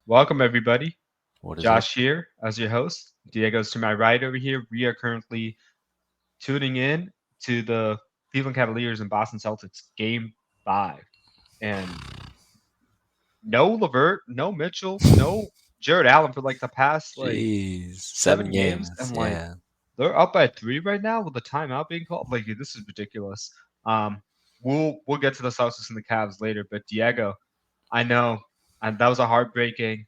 Welcome everybody. What is up? Josh here as your host. Diego's to my right over here. We are currently tuning in to the Cleveland Cavaliers and Boston Celtics game 5. And no Levert, no Mitchell, no Jared Allen for like the past Jeez, 7 7 games, games. and Yeah. they're up by 3 right now with the timeout being called. This is ridiculous. Um we'll get to the Celtics and the Cavs later, but Diego, I know, and that was a heartbreaking.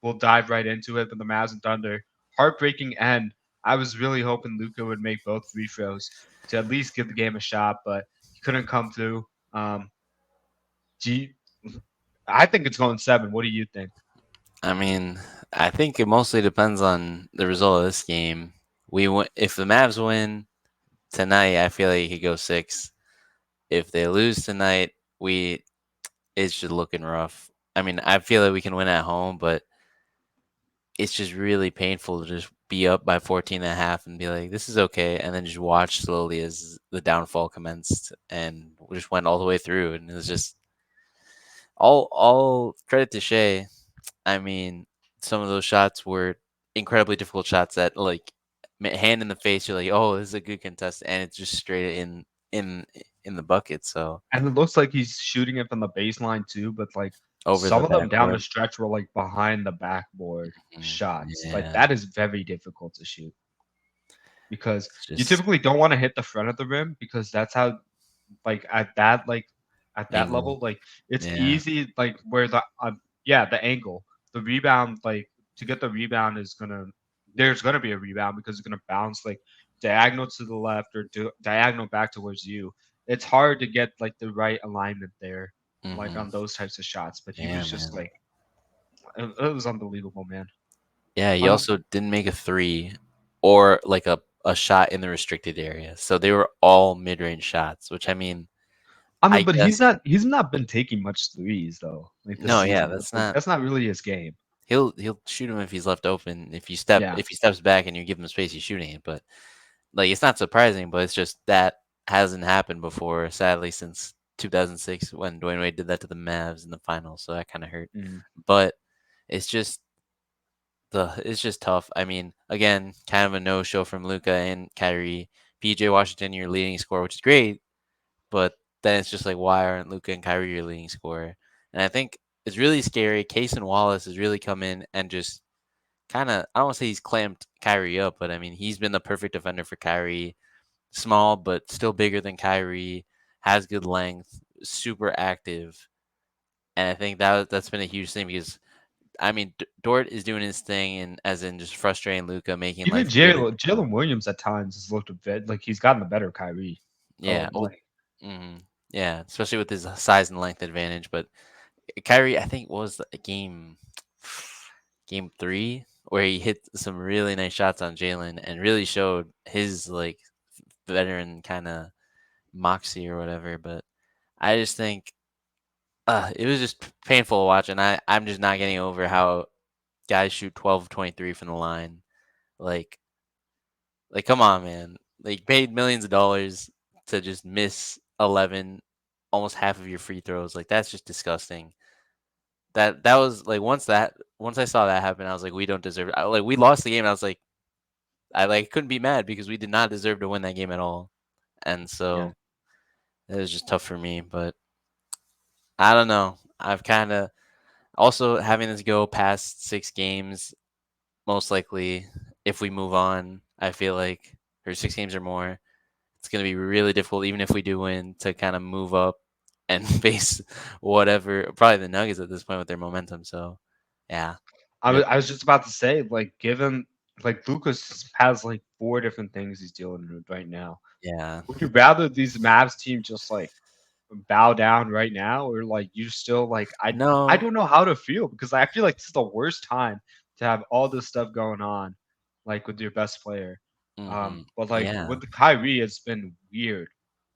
We'll dive right into it, but the Mavs and Thunder, heartbreaking end. I was really hoping Luca would make both free throws to at least give the game a shot, but he couldn't come through. G, I think it's going 7. What do you think? I mean, I think it mostly depends on the result of this game. If the Mavs win tonight, I feel like he could go 6. If they lose tonight, we it's just looking rough. I mean, I feel like we can win at home, but it's just really painful to just be up by 14 and a half and be like, this is okay, and then just watch slowly as the downfall commenced and we just went all the way through, and it was just all credit to Shea. I mean, some of those shots were incredibly difficult shots that like hand in the face. You're like, oh, this is a good contest, and it's just straight in in the bucket. So And it looks like he's shooting it from the baseline too, but over the some of them down the backboard. stretch were like behind the backboard Mhm. shots. Like Yeah, that is very difficult to shoot because it's you just typically don't want to hit the front of the rim because that's how at that angle. level, it's Yeah. easy, where the angle, the rebound, to get the rebound is gonna there's gonna be a rebound because it's gonna bounce diagonal to the left or diagonal back towards you. It's hard to get the right alignment there, Hmm. on those types of shots. But he Yeah, was just man. it was unbelievable, man. Yeah, he Un- also didn't make a three or like a shot in the restricted area. So they were all mid-range shots, which I mean, I mean, I but guess he's not been taking much threes though, this no, yeah, season. that's not. That's not really his game. He'll shoot him if he's left open. Yeah. If he steps back and you give him space, he's shooting it. But like it's not surprising, but it's just that hasn't happened before, sadly, since 2006 when Dwayne Wade did that to the Mavs in the finals. So that kind of hurt. Mhm. But it's just it's just tough. I mean, again, kind of a no show from Luca and Kyrie. PJ Washington, your leading scorer, which is great, but then it's just like why aren't Luca and Kyrie your leading scorer? And I think it's really scary. Case and Wallace has really come in and just kind of I don't want to say he's clamped Kyrie up, but I mean he's been the perfect defender for Kyrie. Small but still bigger than Kyrie, has good length, super active, and I think that's been a huge thing because I mean Dort is doing his thing and as in just frustrating Luca, making Even life really Jalen difficult. Williams at times has looked a bit like he's gotten the better of Kyrie. Yeah, Oh, oh, yeah, especially with his size and length advantage. But Kyrie, I think was the game 3 where he hit some really nice shots on Jalen and really showed his like veteran kind of moxie or whatever. But I just think it was just painful to watch, and I'm just not getting over how guys shoot 12 of 23 from the line. Like come on, man. Like paid millions of dollars to just miss 11, almost half of your free throws. Like that's just disgusting. That was like once I saw that happen, I was like, we don't deserve it. Like we lost the game. And I was like, I like couldn't be mad because we did not deserve to win that game at all. And yeah. so it was just tough for me. But I don't know. I've kind of also having this go past 6 games. Most likely, if we move on, I feel like or 6 games or more, it's going to be really difficult, even if we do win, to kind of move up and face whatever. Probably the Nuggets at this point with their momentum. So, yeah, yep, I was just about to say, given Lucas has 4 different things he's dealing with right now. yeah. Would you rather these Mavs team just bow down right now, or you still I No, don't know how to feel because I feel like this is the worst time to have all this stuff going on, with your best player. But yeah, with the Kyrie, it's been weird.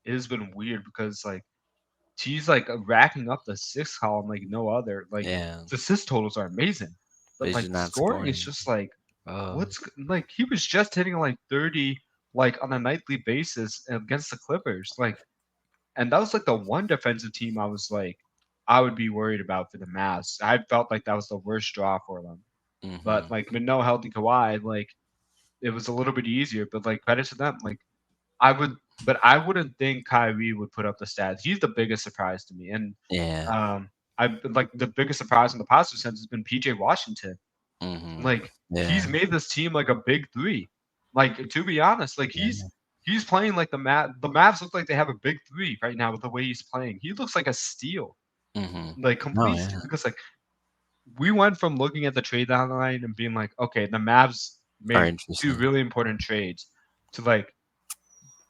It has been weird because she's racking up the 6 column like no other. yeah. The assist totals are amazing, But but he's just the not scoring is scoring. just Oh, what's he was just hitting 30 on a nightly basis against the Clippers. And that was the one defensive team I was I would be worried about for the Mavs. I felt like that was the worst draw for them. But Mhm. like with no healthy Kawhi, like it was a little bit easier. But like credit to them, like I would, but I wouldn't think Kyrie would put up the stats. He's the biggest surprise to me, and Yeah. I like the biggest surprise in the positive sense has been PJ Washington. Mhm. Like he's Yeah. made this team like a big three. Like to be honest, like Yeah. he's playing like the Mavs look like they have a big three right now with the way he's playing. He looks like a steal, Mhm. like No, complete steal. yeah. Because like we went from looking at the trade deadline and being like, okay, the Mavs Are made two interesting. really important trades to like,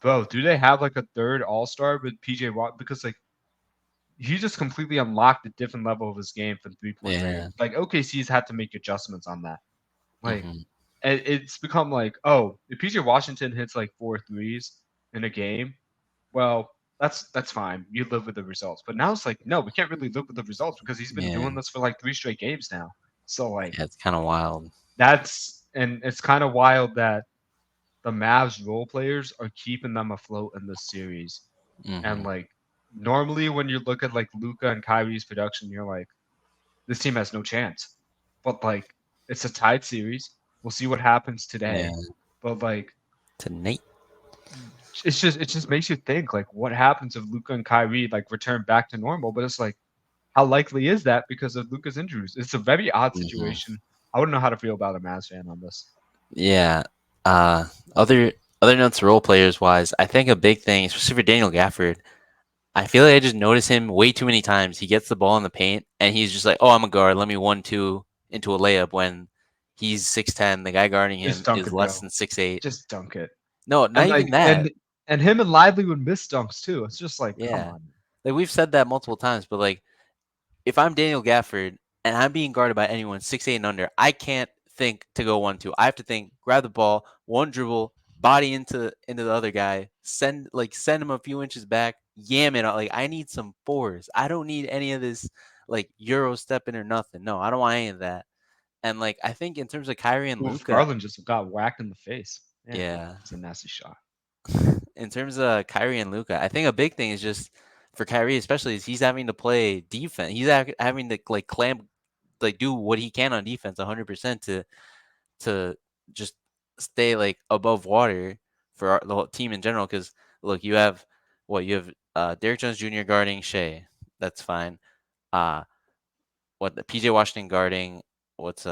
bro, do they have like a third All Star with PJ Watt? Because like he just completely unlocked a different level of his game from 3 point Yeah. range. Like OKC's had to make adjustments on that. Like Mhm. it's become like, oh, if PJ Washington hits like four threes in a game, well, that's fine. You live with the results. But now it's like, no, we can't really live with the results because he's been Yeah. doing this for like three straight games now. So like Yeah, it's kind of wild. and it's kind of wild that the Mavs role players are keeping them afloat in this series. And Mhm. like normally when you look at like Luca and Kyrie's production, you're like, this team has no chance. But like it's a tied series. We'll see what happens Yeah. today. But like Tonight. it just makes you think like what happens if Luca and Kyrie like return back to normal. But it's like how likely is that because of Luca's injuries? It's a very odd Mhm. situation. I wouldn't know how to feel about a Mavs fan on this. Yeah. Uh, other other notes, role players wise, I think a big thing, especially for Daniel Gafford, I feel like I just notice him way too many times. He gets the ball in the paint and he's just like, "Oh, I'm a guard. Let me 1-2 into a layup." When he's 6'10", the guy guarding Just him dunk is it, less bro. than 6'8". Just dunk it. No, And not like even that. and him and Lively would miss dunks too. It's just like, come Yeah, on. like we've said that multiple times, but like if I'm Daniel Gafford and I'm being guarded by anyone 6'8" and under, I can't think to go 1-2. I have to think, grab the ball, one dribble, body into the other guy, send him a few inches back, yam it out. Like I need some force. I don't need any of this like Euro stepping or nothing. No, I don't want any of that. And like I think in terms of Kyrie and Oof, Luca, Garland just got whacked in the face. Yeah, yeah. it's a nasty shot. In terms of Kyrie and Luca, I think a big thing is just for Kyrie, especially, is he's having to play defense. He's having to like clamp, like do what he can on defense, 100% to just stay like above water for the whole team in general. Because look, you have Derrick Jones Jr. guarding Shea, that's fine. Uh, what the PJ Washington guarding what's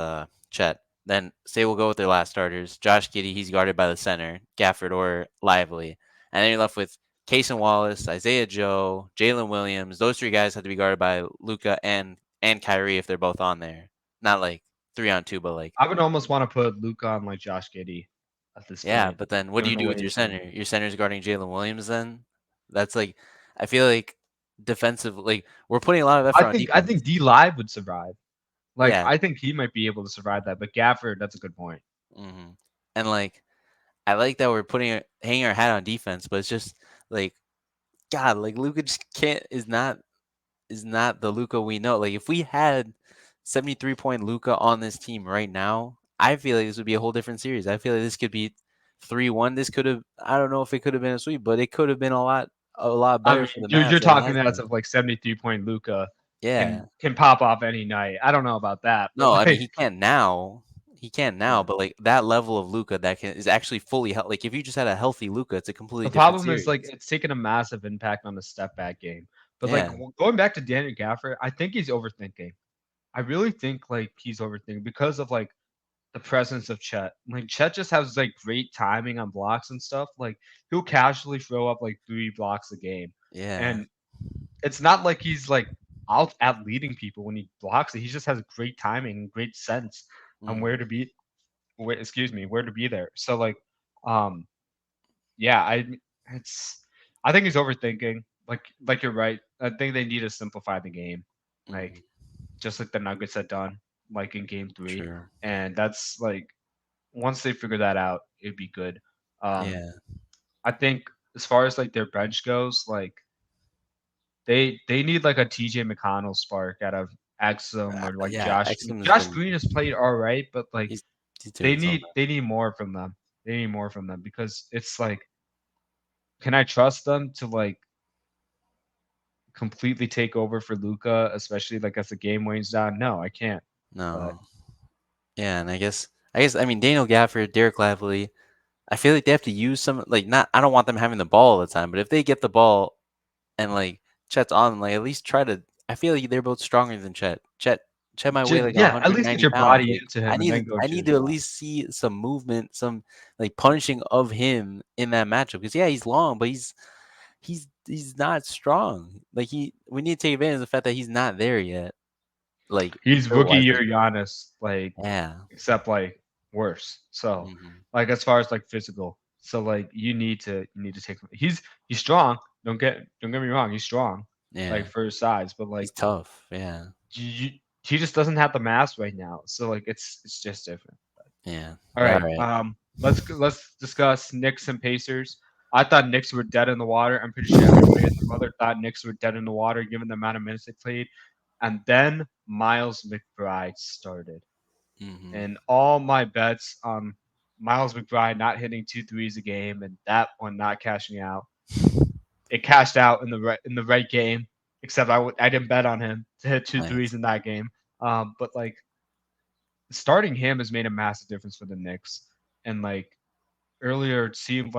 Chet. Then say we'll go with their last starters. Josh Giddey, he's guarded by the center, Gafford or Lively. And then you're left with Cason Wallace, Isaiah Joe, Jalen Williams. Those three guys have to be guarded by Luca and Kyrie if they're both on there. Not like 3-on-2, but like I would almost want to put Luca on like Josh Giddey at this yeah, point, but then what do given you the do way with your he's been. center? Your center's guarding Jalen Williams then? That's like I feel like defensive like we're putting a lot of effort on I defense. think D Live would survive. Like Yeah. I think he might be able to survive that. But Gafford, that's a good point. And like I like that we're hanging our hat on defense, but it's just like God, like Luca just can't is not the Luca we know. Like if we had 73-point Luca on this team right now, I feel like this would be a whole different series. I feel like this could be 3-1. This could have I don't know if it could have been a sweep, but it could have been a lot I better mean, for the you're Mavs than it talking has as been. of like 73-point Luca Yeah. can pop off any night. I don't know about that, but No, I mean like he can't now. He can't now, yeah. but like that level of Luca that can is actually fully like if you just had a healthy Luca, it's a completely The different problem is like series. it's taken a massive impact on the step back game. But like Yeah. going back to Daniel Gafford, I think he's overthinking. I really think like he's overthinking because of like the presence of Chet. Like Chet just has like great timing on blocks and stuff. Like he'll casually throw up like three blocks a game. Yeah. And it's not like he's like out at leading people when he blocks it. He just has great timing and great sense on where Mhm. to be where to be there. So like um yeah, it's I think he's overthinking. Like you're right. I think they need to simplify the game. Like Mhm. just like the Nuggets had done like in game 3. Sure. And that's like once they figure that out, it'd be good. Um Yeah. I think as far as like their bench goes, like they need like a TJ McConnell spark out of Exum or like Yeah, Josh Green. Exum has Josh been Green has played all right, but like he's he's doing something. they need more from them. They need more from them because it's like, can I trust them to like completely take over for Luca, especially like as the game winds down. No, I can't. But No. Yeah, and I mean Daniel Gafford, Derek Lively. I feel like they have to use some like not. I don't want them having the ball all the time, but if they get the ball and like Chet's on, like at least try to. I feel like they're both stronger than Chet. Chet might weigh just, like yeah, at least 190 get your pounds. body Like into him and then go I to your need to at job. least see some movement, some like punishing of him in that matchup. Because yeah, he's long, but he's not strong. Like we need to take advantage of the fact that he's not there yet. Like He's build rookie wise, year like Giannis, like yeah, except like worse. So hmm like as far as like physical. So like you need to take he's strong. Don't get me wrong, he's strong, like yeah, for his size, but like he's tough. Yeah, you, he just doesn't have the mass right now. So like it's just different. yeah. All But all right. right. Let's discuss Knicks and Pacers. I thought Knicks were dead in the water. I'm pretty sure everybody and their mother thought Knicks were dead in the water given the amount of minutes they played. And then Miles McBride started. hmm And all my bets on Miles McBride not hitting two threes a game and that one not cashing out. It cashed out in the right game, except I didn't bet on him to hit two Nice. threes in that game. But like starting him has made a massive difference for the Knicks. And like earlier, it seemed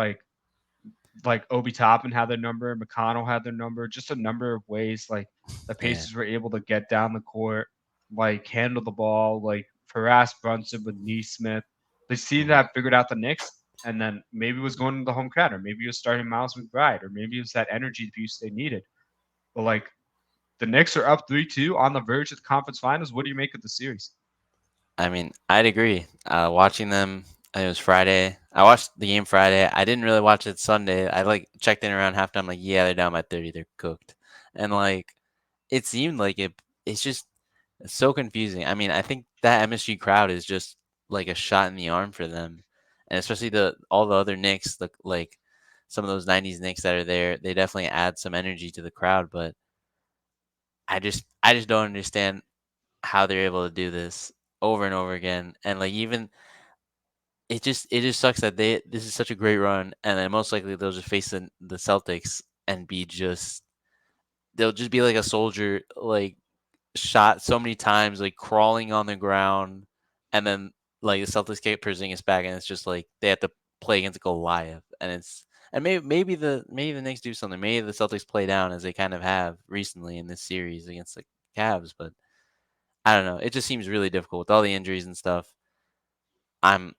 like Obi Toppin had their number, McConnell had their number, just a number of ways like the Yeah. Pacers were able to get down the court, like handle the ball, like harass Brunson with Neesmith. They seemed to hmm have figured out the Knicks, and then maybe it was going to the home crowd, or maybe it was starting Miles McBride, or maybe it was that energy boost they needed. But like the Knicks are up 3-2 on the verge of the conference finals. What do you make of the series? I mean, I'd agree. Watching them, it was Friday. I watched the game Friday. I didn't really watch it Sunday. I like checked in around halftime. Like, yeah, they're down by 30. They're cooked, and like it seemed like it. It's just so confusing. I mean, I think that MSG crowd is just like a shot in the arm for them, and especially the all the other Knicks, like some of those '90s Knicks that are there. They definitely add some energy to the crowd, but I just don't understand how they're able to do this over and over again. And like even it just sucks that they this is such a great run, and then most likely they'll just face the Celtics and be just they'll just be like a soldier like shot so many times like crawling on the ground, and then like the Celtics get Porzingis back, and it's just like they have to play against Goliath, and it's and maybe the Knicks do something. Maybe the Celtics play down as they kind of have recently in this series against the Cavs, but I don't know. It just seems really difficult with all the injuries and stuff. I'm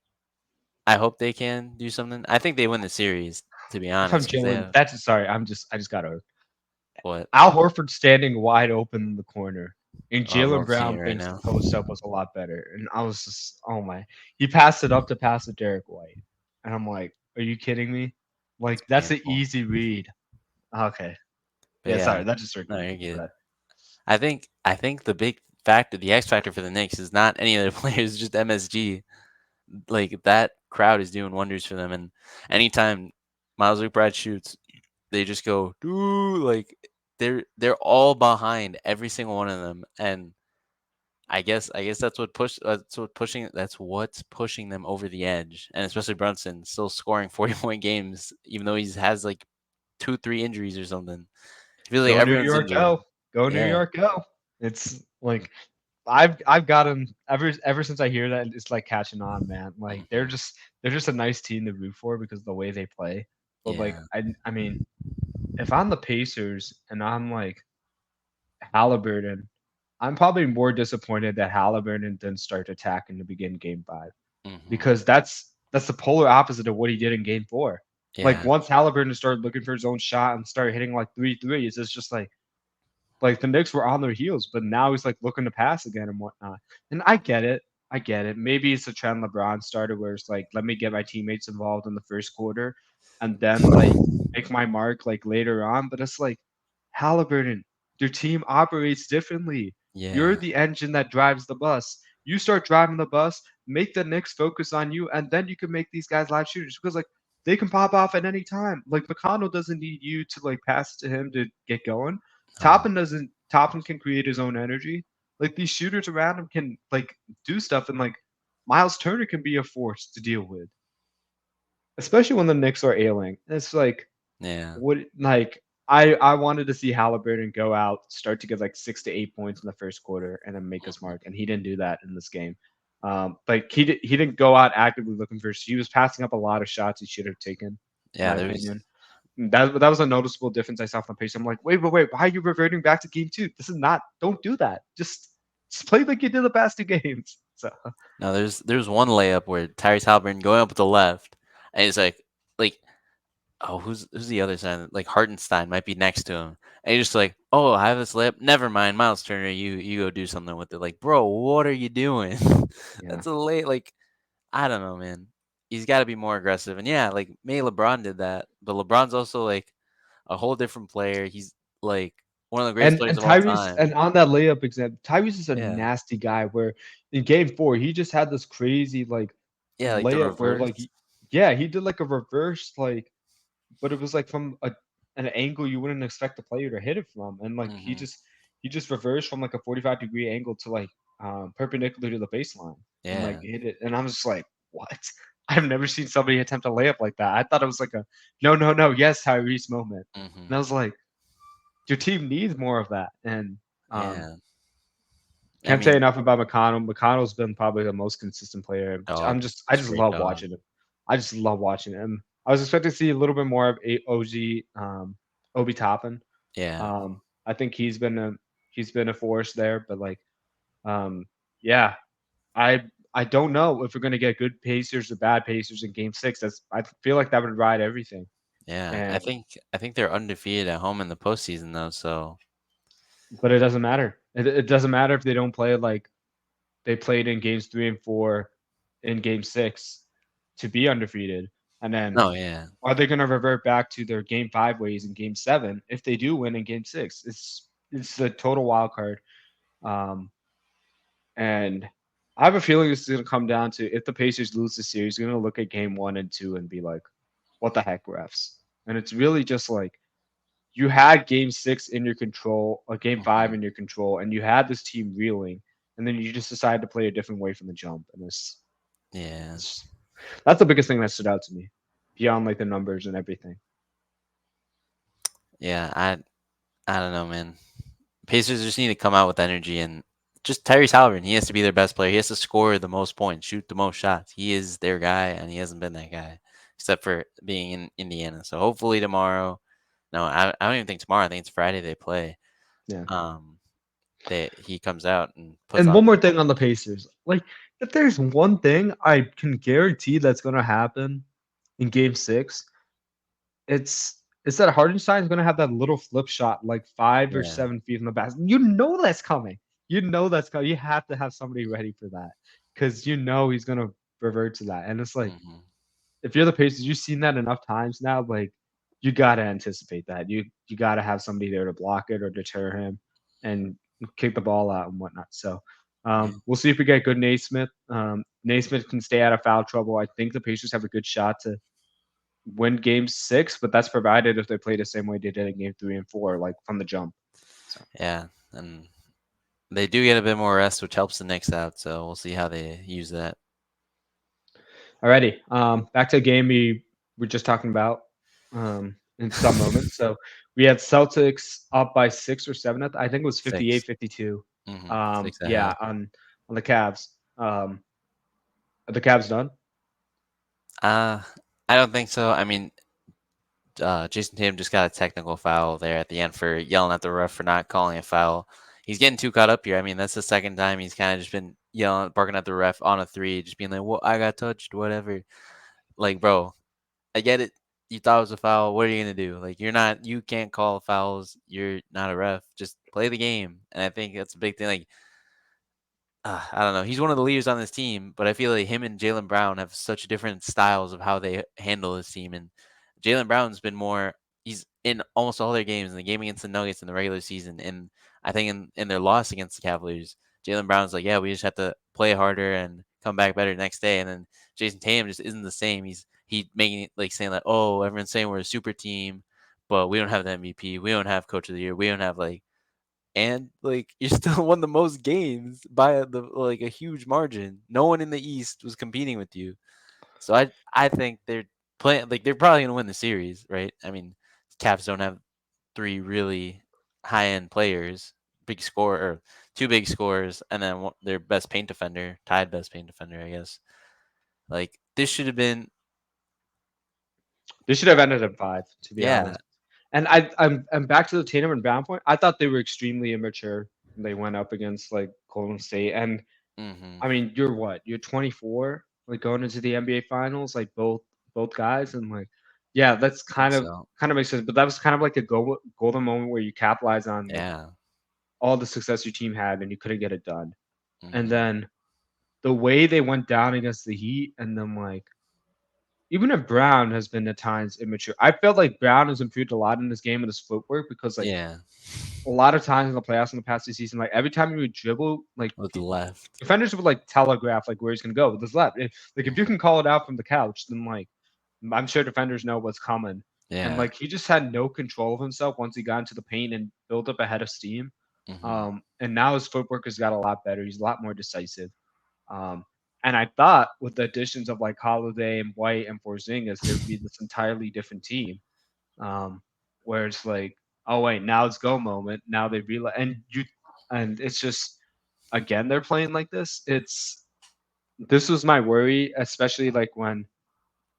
I hope they can do something. I think they win the series, to be If I'm honest, because they Jalen, have that's sorry. I just got to what? Al Horford standing wide open in the corner, and Oh, I'm Jalen not seeing Brown it right thinks the now. post up was a lot better. And I was just, oh my. He passed it up to pass to Derek White. And I'm like, are you kidding me? It's Like, that's an painful. easy read. Okay. But Yeah, yeah, sorry. That just triggered no, me. you're good. But I think the big factor, the X factor for the Knicks is not any of their players, just MSG. Like that crowd is doing wonders for them, and anytime Miles McBride shoots, they just go, dude, like they're all behind every single one of them, and I guess that's what's pushing them over the edge, and especially Brunson still scoring 40-point games, even though he has like 2 3 injuries or something. I feel like go New everyone's York, injured. go. Go New Yeah. York, go. It's like I've gotten ever since I hear that it's like catching on, man. Like hmm they're just a nice team to root for because of the way they play. But like Yeah. I mean, if I'm the Pacers and I'm like Halliburton, I'm probably more disappointed that Halliburton didn't start attacking to begin game five hmm because that's the polar opposite of what he did in game four. Like Yeah. once Halliburton started looking for his own shot and started hitting like three threes, it's just like the Knicks were on their heels, but now he's like looking to pass again and whatnot. And I get it. I get it. Maybe it's a trend LeBron started where it's like, let me get my teammates involved in the first quarter and then like make my mark like later on. But it's like Halliburton, your team operates differently. You're Yeah. the engine that drives the bus. You start driving the bus, make the Knicks focus on you, and then you can make these guys live shooters because like they can pop off at any time. Like McConnell doesn't need you to like pass it to him to get going. Oh, Toppin can create his own energy. Like these shooters around him can like do stuff and like Miles Turner can be a force to deal with. Especially when the Knicks are ailing. It's like yeah. what like I wanted to see Halliburton go out, start to get like 6 to 8 points in the first quarter, and then make his Mhm. mark, and he didn't do that in this game. Like he didn't go out actively looking for. He was passing up a lot of shots he should have taken, in Yeah, my there's opinion. That was a noticeable difference I saw from the pace. I'm like, wait, why are you reverting back to game two? This is not. Don't do that. Just play like you did the past two games. So no, there's one layup where Tyrese Halliburton going up with the left, and he's like oh, who's the other side? Like Hartenstein might be next to him, and he's just like, oh, I have this layup. Never mind, Miles Turner, you go do something with it. Like, bro, what are you doing? yeah. That's a late. Like, I don't know, man. He's got to be more aggressive. And yeah, like May LeBron did that, but LeBron's also like a whole different player. He's like one of the greatest players And of all Tyrese, time. and on that layup example, Tyrese is a Yeah, nasty guy. Where in game four, he just had this crazy like yeah, like the layup where like reverse. yeah, he did like a reverse like, but it was like from an angle you wouldn't expect the player to hit it from, and like Hmm. he just reversed from like a 45-degree angle to like perpendicular to the baseline and like Yeah. hit it, and I'm just like, what? I've never seen somebody attempt a layup like that. I thought it was like a no, yes, Tyrese moment, and I Hmm. was like, your team needs more of that. And um, Yeah. I can't say mean, enough about McConnell. McConnell's been probably the most consistent player. dog, I just straight love dog. watching him. I just love watching him. I was expecting to see a little bit more of OG Obi Toppin. Yeah. I think he's been a force there, but like um, yeah, I I don't know if we're gonna get good Pacers or bad Pacers in Game Six. That's I feel like that would ride everything. Yeah, And I think they're undefeated at home in the postseason though. So but it doesn't matter. It doesn't matter if they don't play like they played in games three and four in game six to be undefeated. And then no, yeah, are they going to revert back to their game five ways in game seven if they do win in game six? It's a total wild card. Um, and I have a feeling this is going to come down to if the Pacers lose the series, they're going to look at game one and two and be like, what the heck, refs? And it's really just like you had game six in your control, or game five mhm, in your control, and you had this team reeling, and then you just decided to play a different way from the jump. And yeah, it's that's the biggest thing that stood out to me, beyond like the numbers and everything. yeah. I don't know, man. Pacers just need to come out with energy and just Tyrese Halliburton. He has to be their best player. He has to score the most points, shoot the most shots. He is their guy, and he hasn't been that guy except for being in Indiana. So hopefully tomorrow. No, I don't even think tomorrow. I think it's Friday they play. Yeah. Um, they he comes out and puts And on. one more thing on the Pacers, like if there's one thing I can guarantee that's going to happen in Game Six, it's that Hardenstein is going to have that little flip shot like 5 or 7 feet from the basket. You know that's coming. You know that's coming. You have to have somebody ready for that because you know he's going to revert to that. And it's like Hmm. if you're the Pacers, you've seen that enough times now. Like you got to anticipate that. You got to have somebody there to block it or deter him and kick the ball out and whatnot. So Yeah, we'll see if we get good Naismith. Naismith can stay out of foul trouble. I think the Pacers have a good shot to win Game Six, but that's provided if they play the same way they did in Game Three and Four, like from the jump. So yeah, and they do get a bit more rest, which helps the Knicks out. So we'll see how they use that. alrighty, back to a game we were just talking about in some moments. So we had Celtics up by 6 or 7. I think it was 58, 6. 52. 6 at Yeah, half. on the Cavs. Are the Cavs done? Uh, I don't think so. I mean, Jason Tatum just got a technical foul there at the end for yelling at the ref for not calling a foul. He's getting too caught up here. I mean, that's the second time he's kind of just been yelling, barking at the ref on a three, just being like, "Well, I got touched, whatever." Like, bro, I get it. You thought it was a foul. What are you gonna do? Like, you can't call fouls. You're not a ref. Just play the game. And I think that's a big thing. Like, I don't know. He's one of the leaders on this team, but I feel like him and Jalen Brown have such different styles of how they handle this team. And Jalen Brown's been more. He's in almost all their games. In the game against the Nuggets in the regular season, and I think in their loss against the Cavaliers, Jalen Brown's like, yeah, we just have to play harder and come back better next day. And then Jason Tatum just isn't the same. He making it like saying like, oh, everyone's saying we're a super team, but we don't have the MVP. We don't have Coach of the Year. We don't have like and like you still won the most games by like a huge margin. No one in the East was competing with you. So I think they're playing like they're probably gonna win the series, right? I mean, Cavs don't have three really high end players, big score or two big scores, and then their best paint defender, tied best paint defender, I guess. Like this should have been, They should have ended in 5, to be yeah. honest. And I'm back to the Tatum and Brown point. I thought they were extremely immature when they went up against like Golden State. And Mm-hmm. I mean, you're what? You're 24, like going into the NBA Finals, like both guys, and like, yeah, that's I think so. kind of makes sense. But that was kind of like a golden moment where you capitalize on like Yeah. all the success your team had, and you couldn't get it done. And Mm-hmm. then the way they went down against the Heat, and then like even if Brown has been at times immature, I felt like Brown has improved a lot in this game with his footwork because like Yeah. a lot of times in the playoffs in the past season, like every time he would dribble, like With the left. defenders would like telegraph like where he's gonna go with his left. If you Mm-hmm. can call it out from the couch, then like I'm sure defenders know what's coming. And Yeah. like he just had no control of himself once he got into the paint and built up a head of steam. Mm-hmm. And now his footwork has got a lot better. He's a lot more decisive. Um, and I thought with the additions of like Holiday and White and Porzingis, there would be this entirely different team. Um, where it's like, oh wait, now it's go moment. Now they realize, and it's just again they're playing like this. This was my worry, especially like when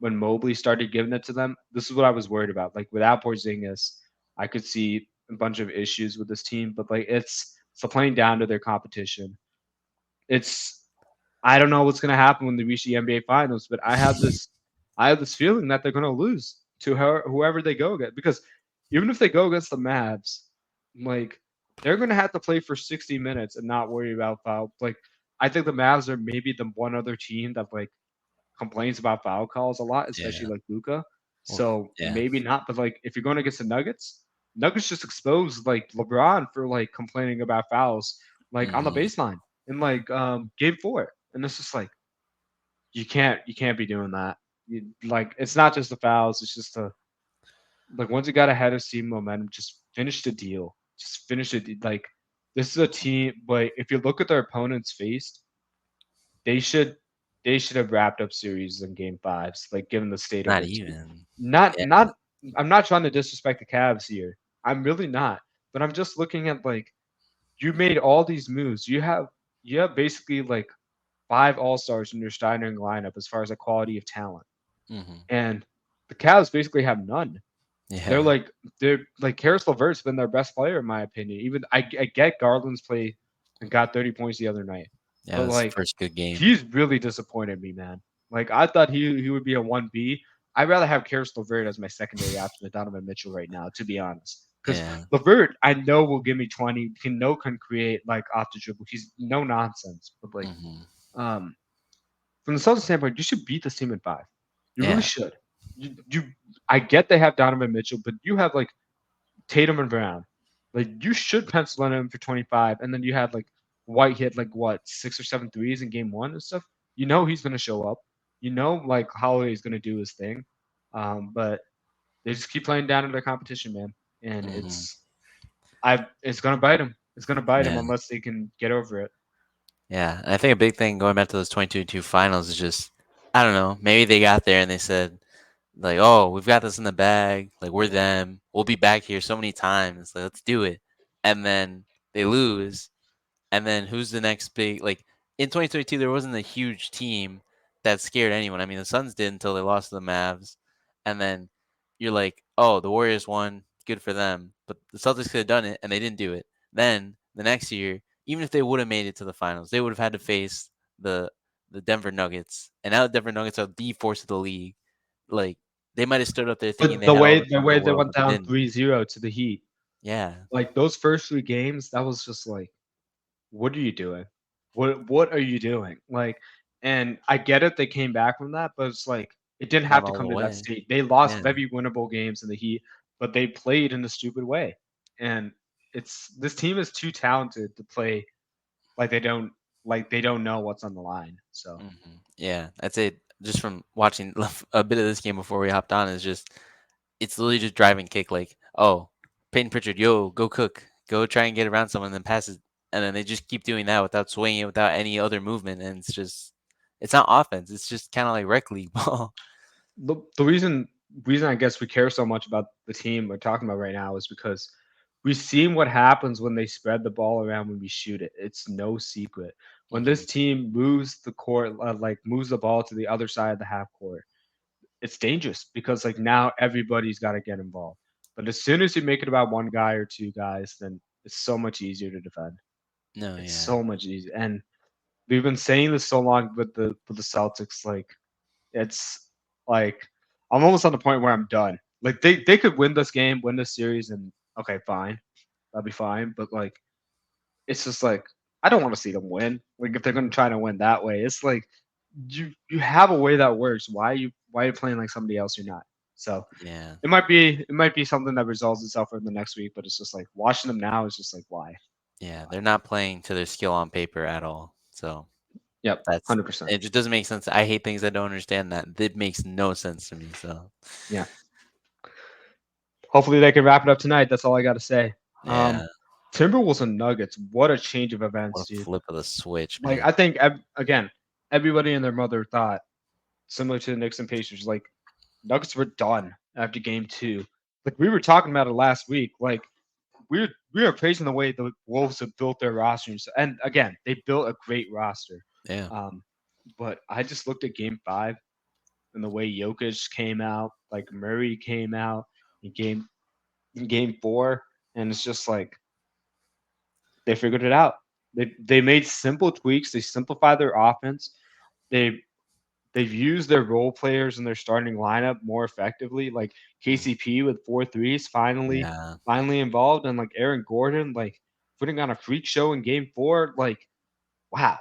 Mobley started giving it to them. This is what I was worried about. Like without Porzingis, I could see a bunch of issues with this team, but like it's playing down to their competition. It's I don't know what's gonna happen when they reach the NBA Finals, but I have this feeling that they're gonna lose to whoever they go against because even if they go against the Mavs, like they're gonna have to play for 60 minutes and not worry about foul. Like I think the Mavs are maybe the one other team that like complains about foul calls a lot, especially Yeah. like Luca. Well, So yeah. maybe not, but like if you're going against the Nuggets, Nuggets just exposed like LeBron for like complaining about fouls like on the Mm-hmm. baseline in like game 4. And it's just like you can't be doing that. Like it's not just the fouls, it's just the like once you got ahead of steam momentum, just finish the deal. Just finish it. Like this is a team, but if you look at their opponents faced, they should they should have wrapped up series in game 5s, like given the state of Not their team. even. Not Yeah. not I'm not trying to disrespect the Cavs here. I'm really not. But I'm just looking at like you made all these moves. You have basically like 5 all-stars in your starting lineup as far as the quality of talent. Mm-hmm. And the Cavs basically have none. They're Yeah. like they're like Karis LeVert's been their best player in my opinion. Even I get Garland's play and got 30 points the other night, Yeah. It but was the like first good game. he's really disappointed me, man. Like I thought he would be a 1B. I'd rather have Karis LeVert as my secondary option than Donovan Mitchell right now, to be honest. Because Yeah. LeVert, I know will give me 20. Can create like off the dribble. He's no nonsense. But like Mm-hmm. um from the Celtics standpoint, you should beat this team in 5. You really Yeah. should. You I get they have Donovan Mitchell, but you have like Tatum and Brown. Like you should pencil in him for 25, and then you had like White hit like what 6 or 7 threes in game 1 and stuff. You know he's gonna show up. You know like Holiday's gonna do his thing. But they just keep playing down to their competition, man, and Mm-hmm. it's gonna bite him. It's gonna bite him Yeah. unless they can get over it. Yeah. And I think a big thing going back to those 22-2 finals is just, I don't know, maybe they got there and they said, like, oh, we've got this in the bag. Like, we're them. We'll be back here so many times. Like, let's do it. And then they lose. And then who's the next big, like, in 2022, there wasn't a huge team that scared anyone. I mean, the Suns did until they lost to the Mavs. And then you're like, oh, the Warriors won. Good for them. But the Celtics could have done it, and they didn't do it. Then the next year, even if they would have made it to the finals, they would have had to face the the Denver Nuggets. And now the Denver Nuggets are the force of the league. Like, they might have stood up there thinking But they the had all way the the time in way the they world, went but they down didn't. 3-0 to the Heat, Yeah. like those first 3 games, that was just like what are you doing? What are you doing? Like, and I get it, they came back from that, but it's like it didn't Not have to all come the to that way. state. They lost Yeah. very winnable games in the Heat, but they played in a stupid way. And it's this team is too talented to play like they don't know what's on the line. So Yeah. I'd say just from watching a bit of this game before we hopped on is just it's literally just drive and kick. Like, oh, Peyton Pritchard, yo, go cook, go try and get around someone, and then pass it, and then they just keep doing that without swinging, without any other movement, and it's not offense. It's just kind of like rec league ball. the reason. reason I guess we care so much about the team we're talking about right now is because we've seen what happens when they spread the ball around when we shoot it. It's no secret. When Hmm. this team moves the court, like moves the ball to the other side of the half court, it's dangerous because like now everybody's got to get involved. But as soon as you make it about one guy or two guys, then it's so much easier to defend. No, It's yeah, so much easier. And we've been saying this so long with the Celtics, like it's like I'm almost on the point where I'm done. Like they could win this game, win this series, and okay, fine, that'll be fine. But like it's just like I don't want to see them win. Like if they're gonna try to win that way, it's like you have a way that works. Why are you playing like somebody else you're not? So yeah, it might be something that resolves itself in the next week, but it's just like watching them now is just like yeah. why? They're not playing to their skill on paper at all. So Yep, that's 100%. it. Just doesn't make sense. I hate things I don't understand. That it makes no sense to me. So Yeah. Hopefully they can wrap it up tonight. That's all I got to say. yeah, Timberwolves and Nuggets. What a change of what events, a dude. flip of the switch, Like man. I think again, everybody and their mother thought similar to the Knicks and Pacers. Like Nuggets were done after Game Two. Like we were talking about it last week. Like we were praising the way the Wolves have built their rosters, and again, they built a great roster. Yeah, Um, but I just looked at Game Five and the way Jokic came out, like Murray came out in Game Four, and it's just like they figured it out. They made simple tweaks. They simplified their offense. They they've used their role players in their starting lineup more effectively. Like mm, KCP with four threes, yeah, finally involved, and like Aaron Gordon, like putting on a freak show in Game Four. Like wow,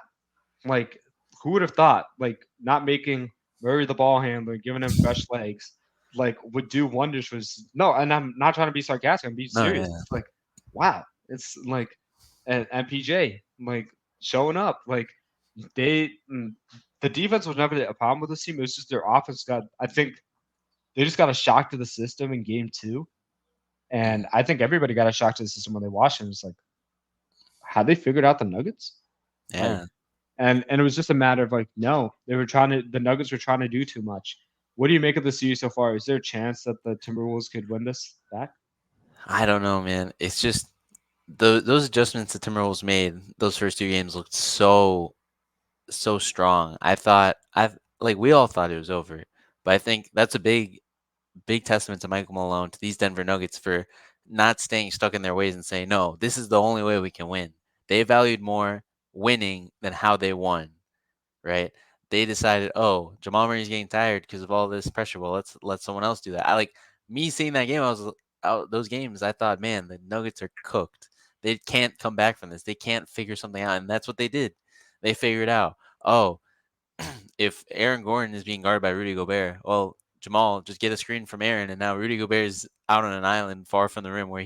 like who would have thought? Like not making Murray the ball handler, giving him fresh legs, like would do wonders for his. No, and I'm not trying to be sarcastic. I'm being no, serious. yeah, It's like wow. It's like and PJ like showing up like they the defense was never a problem with this team. It was just their offense got. I think they just got a shock to the system in Game Two, mm, and I think everybody got a shock to the system when they watched it. It's like how they figured out the Nuggets, like, yeah. and it was just a matter of like no, they were trying to. The Nuggets were trying to do too much. What do you make of the series so far? Is there a chance that the Timberwolves could win this back? I don't know, man. It's just those adjustments the Timberwolves made those first two games looked so strong. I like we all thought it was over, but I think that's a big testament to Michael Malone to these Denver Nuggets for not staying stuck in their ways and saying no, this is the only way we can win. They valued more winning than how they won, right? They decided, oh, Jamal Murray's getting tired because of all this pressure. Well, let's let someone else do that. I like me seeing that game. I was out those games. I thought, man, the Nuggets are cooked. They can't come back from this. They can't figure something out, and that's what they did. They figured out. Oh, if Aaron Gordon is being guarded by Rudy Gobert, well, Jamal just get a screen from Aaron, and now Rudy Gobert is out on an island far from the rim where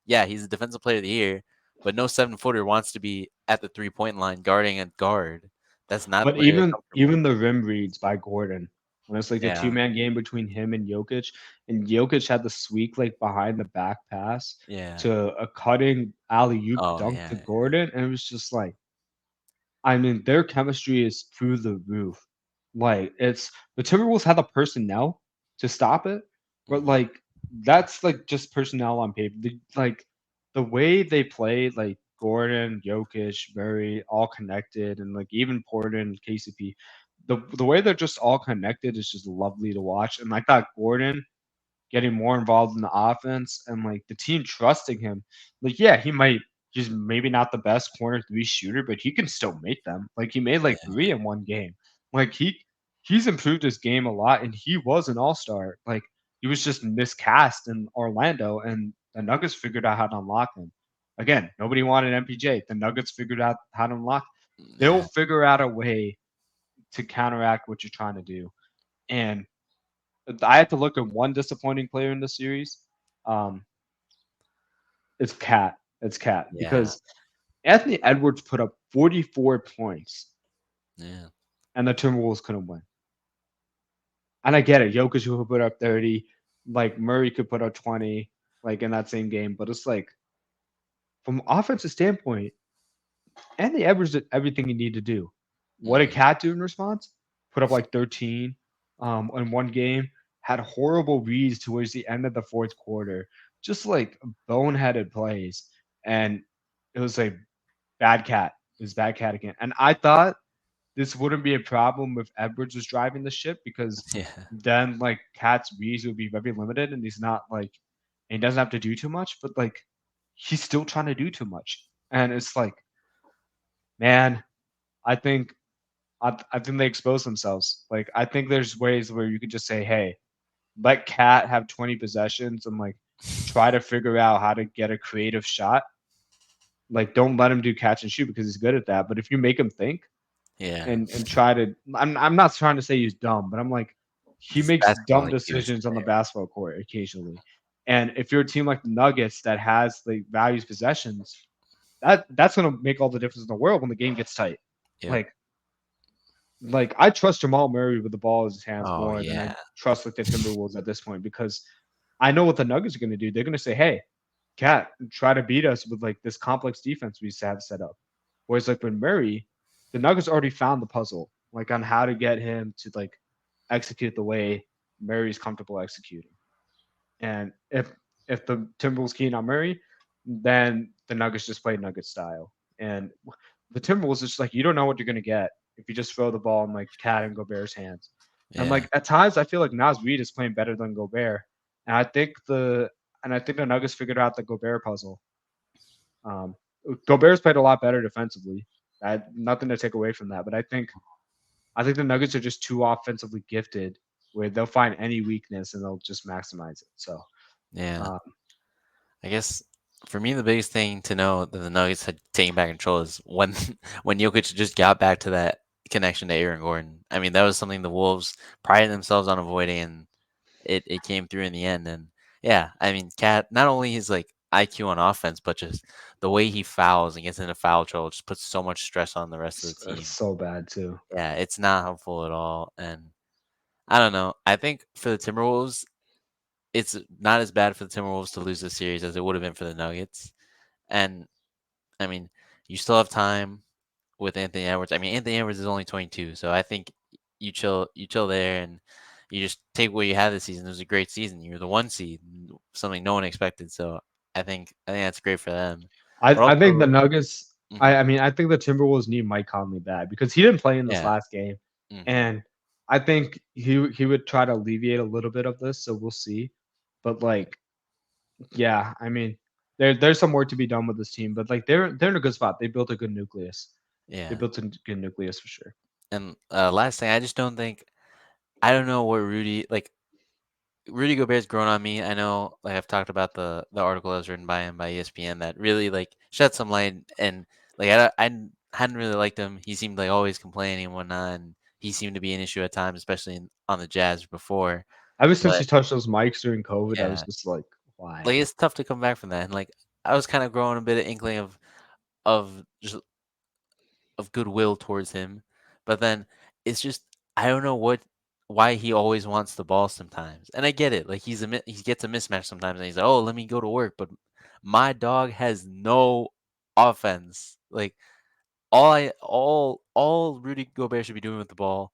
yeah, he's the defensive player of the year, but no 7-footer wants to be at the 3-point line guarding a guard. That's not But where they're even comfortable. the rim reads by Gordon, when it's like the two Yeah, man game between him and Jokic had the sweep like behind the back pass yeah. to a cutting alley oop Oh, dunk to yeah. Gordon, and it was just like I mean, their chemistry is through the roof. Like, it's the Timberwolves have the personnel to stop it, but Mhm. like that's like just personnel on paper. The way they play, like Gordon, Jokic, Murray, all connected, and like even Porter and KCP, the way they're just all connected is just lovely to watch. And I thought Gordon getting more involved in the offense and like the team trusting him. Like, yeah, he's maybe not the best corner three shooter, but he can still make them. Like he made like Yeah, three in one game. Like he's improved his game a lot and he was an all-star. Like he was just miscast in Orlando and the Nuggets figured out how to unlock him. Again, nobody wanted MPJ. The Nuggets figured out how to unlock. They'll yeah, figure out a way to counteract what you're trying to do. And I had to look at one disappointing player in the series. Um, it's Cat. It's Cat yeah, because Anthony Edwards put up 44 points yeah, and the Timberwolves couldn't win. And I get it. Jokic could put up 30, like Murray could put up 20, like in that same game. But it's like from offensive standpoint, Anthony Edwards did everything he needed to do. What did mhm, Cat do in response? Put up like 13 in one game. had horrible reads towards the end of the fourth quarter, just like boneheaded plays, and it was like bad cat. It was bad cat again, and I thought this wouldn't be a problem if Edwards was driving the ship because Yeah. then like Cat's reads would be very limited and he's not like and he doesn't have to do too much, but like he's still trying to do too much. And it's like, man, I think I think they expose themselves. Like I think there's ways where you could just say, hey, let Cat have 20 possessions and like try to figure out how to get a creative shot. Like don't let him do catch and shoot because he's good at that. But if you make him think, Yeah. and try to I'm not trying to say he's dumb, but I'm like he It's makes basketball dumb IQ isn't decisions on the there. basketball court occasionally. And if you're a team like the Nuggets that has like values possessions, that's gonna make all the difference in the world when the game gets tight. Yep. Like I trust Jamal Murray with the ball in his hands Oh more than I yeah. trust like the Timberwolves at this point because I know what the Nuggets are gonna do. They're gonna say, hey, Cat, try to beat us with like this complex defense we used to have set up. Whereas like with Murray, the Nuggets already found the puzzle, like on how to get him to like execute the way Murray's comfortable executing. And if the Timberwolves keen on Murray, then the Nuggets just play Nugget style. And the Timberwolves is just like you don't know what you're gonna get if you just throw the ball in like Cat and Gobert's hands. And Yeah. like at times I feel like Nas Reed is playing better than Gobert. And I think the Nuggets figured out the Gobert puzzle. Um, Gobert's played a lot better defensively. Nothing to take away from that, but I think the Nuggets are just too offensively gifted, where they'll find any weakness and they'll just maximize it. So, Yeah. um, I guess for me the biggest thing to know that the Nuggets had taken back control is when when Jokic just got back to that connection to Aaron Gordon. I mean, that was something the Wolves prided themselves on avoiding, and it came through in the end. And yeah, I mean, Cat not only his like IQ on offense, but just the way he fouls and gets into foul trouble just puts so much stress on the rest of the it's team. so bad too. Yeah, it's not helpful at all. And I don't know. I think for the Timberwolves, it's not as bad for the Timberwolves to lose this series as it would have been for the Nuggets. And I mean, you still have time with Anthony Edwards. I mean, Anthony Edwards is only 22, so I think you chill there, and you just take what you had this season. It was a great season. You're the one seed, something no one expected. So I think that's great for them. But I think the also, Nuggets. mhm, I mean, I think the Timberwolves need Mike Conley bad because he didn't play in this yeah, last game, hmm, and I think he would try to alleviate a little bit of this. So we'll see. But like, yeah, I mean, there's some work to be done with this team, but like they're in a good spot. They built a good nucleus. They yeah. built a good nucleus for sure. And last thing, I just don't think I don't know what Rudy Gobert's grown on me. I know, like I've talked about the article that was written by him by ESPN that really like shed some light, and like hadn't really liked him. He seemed like always complaining and whatnot, and he seemed to be an issue at times, especially on the Jazz before. Ever since But he touched those mics during COVID, I was yeah, just like, why? like it's tough to come back from that. And like I was kind of growing a bit of inkling of just of goodwill towards him, but then it's just I don't know why he always wants the ball sometimes. And I get it. Like he gets a mismatch sometimes and he's like, "Oh, let me go to work." But my dog has no offense. Like all Rudy Gobert should be doing with the ball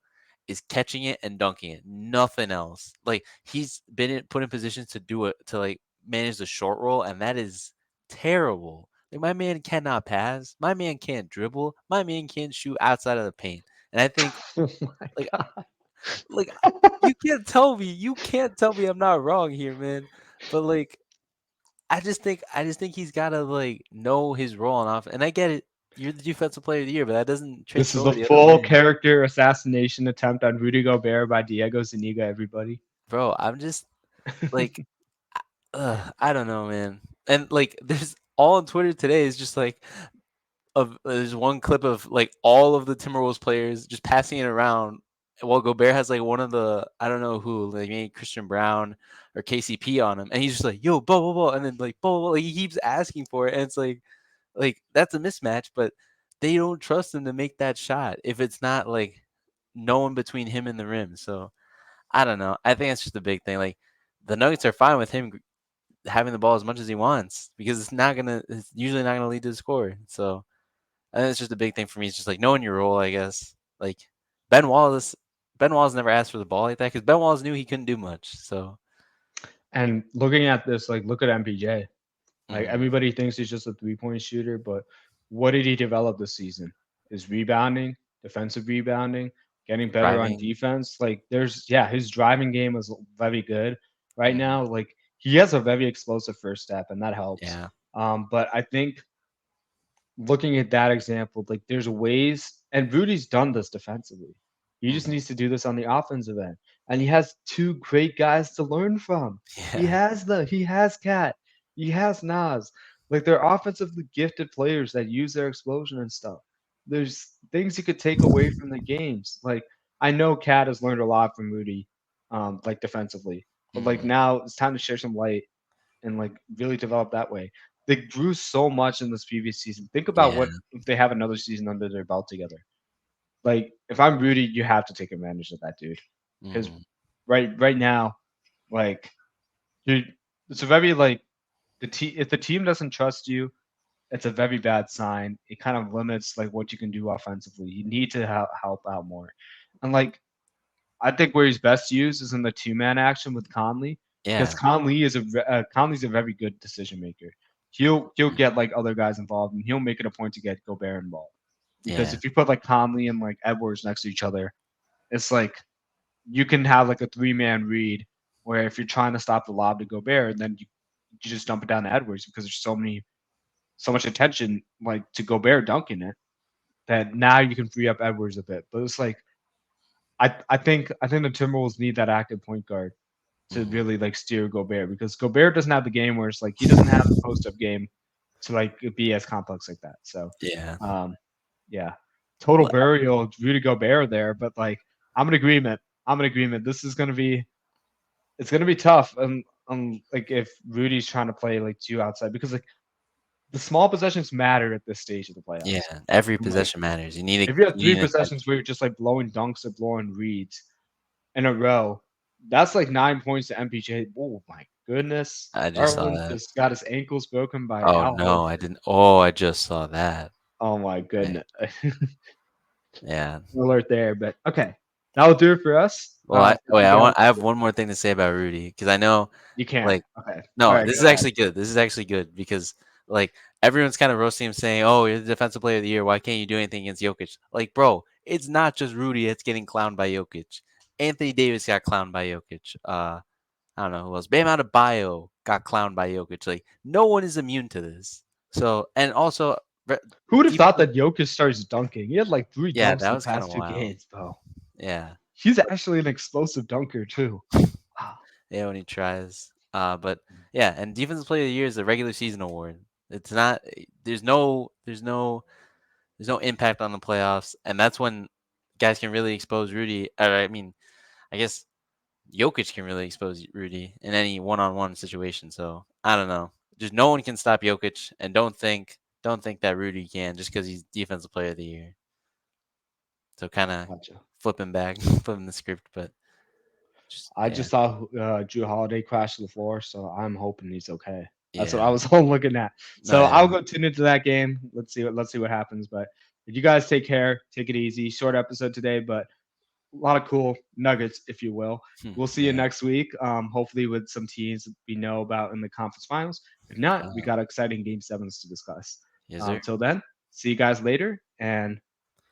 is catching it and dunking it. Nothing else. Like he's put in positions to do it to like manage the short roll, and that is terrible. Like my man cannot pass. My man can't dribble. My man can't shoot outside of the paint. And I think Oh my like god. like you can't tell me I'm not wrong here, man. But like I just think he's gotta like know his role on off. And I get it. You're the defensive player of the year, but that doesn't This transfer is over a to the other full man. character assassination attempt on Rudy Gobert by Diego Zuniga, everybody. Bro, I'm just like I don't know, man. And like there's all on Twitter today is just like of there's one clip of like all of the Timberwolves players just passing it around while Gobert has like one of the I don't know who, like maybe Christian Brown or KCP on him, and he's just like, yo, blah blah blah, and then like blah blah, blah. Like, he keeps asking for it, and it's like that's a mismatch, but they don't trust him to make that shot if it's not like no one between him and the rim. So I don't know. I think that's just a big thing. Like the Nuggets are fine with him having the ball as much as he wants because it's usually not gonna lead to the score. So I think it's just a big thing for me. It's just like knowing your role, I guess. Like Ben Wallace Ben Wallace never asked for the ball like that because Ben Wallace knew he couldn't do much. So, And looking at this, like, look at MPJ. Like, mhm, everybody thinks he's just a 3-point shooter, but what did he develop this season? His rebounding, defensive rebounding, getting better on driving. defense. Like, yeah, his driving game is very good right Mhm, now. Like, he has a very explosive first step, and that helps. yeah. But I think looking at that example, like there's ways, and Rudy's done this defensively. He just Mhm, needs to do this on the offensive end. And he has two great guys to learn from. yeah. He has Cat, he has Nas. Like they're offensively gifted players that use their explosion and stuff. There's things you could take away from the games. Like I know Cat has learned a lot from Rudy, like defensively. But like Mhm, now it's time to share some light and like really develop that way. They grew so much in this previous season. Think about yeah. what if they have another season under their belt together. Like if I'm Rudy, you have to take advantage of that, dude. Because Mhm, right now, like dude, it's a very like if the team doesn't trust you, it's a very bad sign. It kind of limits like what you can do offensively. You need to help out more. And like I think where he's best used is in the two-man action with Conley because yeah. Conley's a very good decision maker. He'll Mhm, get like other guys involved and he'll make it a point to get Gobert involved. Because yeah. if you put like Conley and like Edwards next to each other, it's like you can have like a three-man read where if you're trying to stop the lob to Gobert, then you just dump it down to Edwards because there's so much attention like to Gobert dunking it that now you can free up Edwards a bit. But it's like I think the Timberwolves need that active point guard to Mhm, really like steer Gobert because Gobert doesn't have the game where it's like he doesn't have the post up game to like be as complex like that. So, yeah. um, yeah, total Well, burial of Rudy Gobert there, but like I'm in agreement. I'm in agreement. This is gonna be it's gonna be tough. Like if Rudy's trying to play like two outside because like the small possessions matter at this stage of the yeah. playoffs. Every And, like possession matters. You need to if you have you three need to catch. possessions where you're just like blowing dunks or blowing reads, in a row. That's like 9 points to MPJ. Oh my goodness. I just saw Garland that. just got his ankles broken by Oh Al no, I Horford. didn't. Oh, I just saw that. Oh my Dang. goodness. Yeah. Alert there, but okay. That'll do it for us. Well, For you guys. I have one more thing to say about Rudy because I know, You can. like, Okay. All no, right, this go is ahead. actually good. This is actually good because like everyone's kind of roasting him, saying, "Oh, you're the defensive player of the year. Why can't you do anything against Jokic?" Like, bro, it's not just Rudy that's getting clowned by Jokic. Anthony Davis got clowned by Jokic. I don't know who else. Bam Adebayo got clowned by Jokic. Like, no one is immune to this. So, and also, Who would have thought defensive. that Jokic starts dunking? He had like three Yeah, dunks that in the was kind of past two wild. games, bro. Yeah. He's actually an explosive dunker too. Wow. Yeah, when he tries. But yeah, and defensive player of the year is a regular season award. It's not. There's no impact on the playoffs, and that's when guys can really expose Rudy. I mean, I guess Jokic can really expose Rudy in any one-on-one situation. So I don't know. Just no one can stop Jokic, and don't think that Rudy can just because he's defensive player of the year. So kind of Gotcha. flipping back, flipping the script, but just I yeah, just saw Drew Holiday crash to the floor, so I'm hoping he's okay. That's what yeah. I was all looking at. No, So yeah, I'll go tune into that game. Let's see what happens. But you guys take care, take it easy. Short episode today, but a lot of cool nuggets, if you will. We'll see you yeah. next week. Hopefully with some teams we know about in the conference finals. If not, we Uh, got exciting game sevens to discuss. yes, sir. Till then, see you guys later and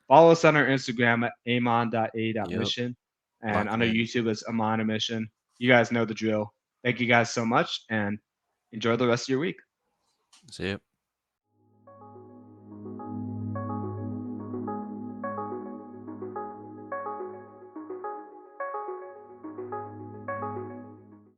follow us on our Instagram at Yep. amon.a.mission and on Locking our in. YouTube as Amon a Mission. You guys know the drill. Thank you guys so much and enjoy the rest of your week. See you.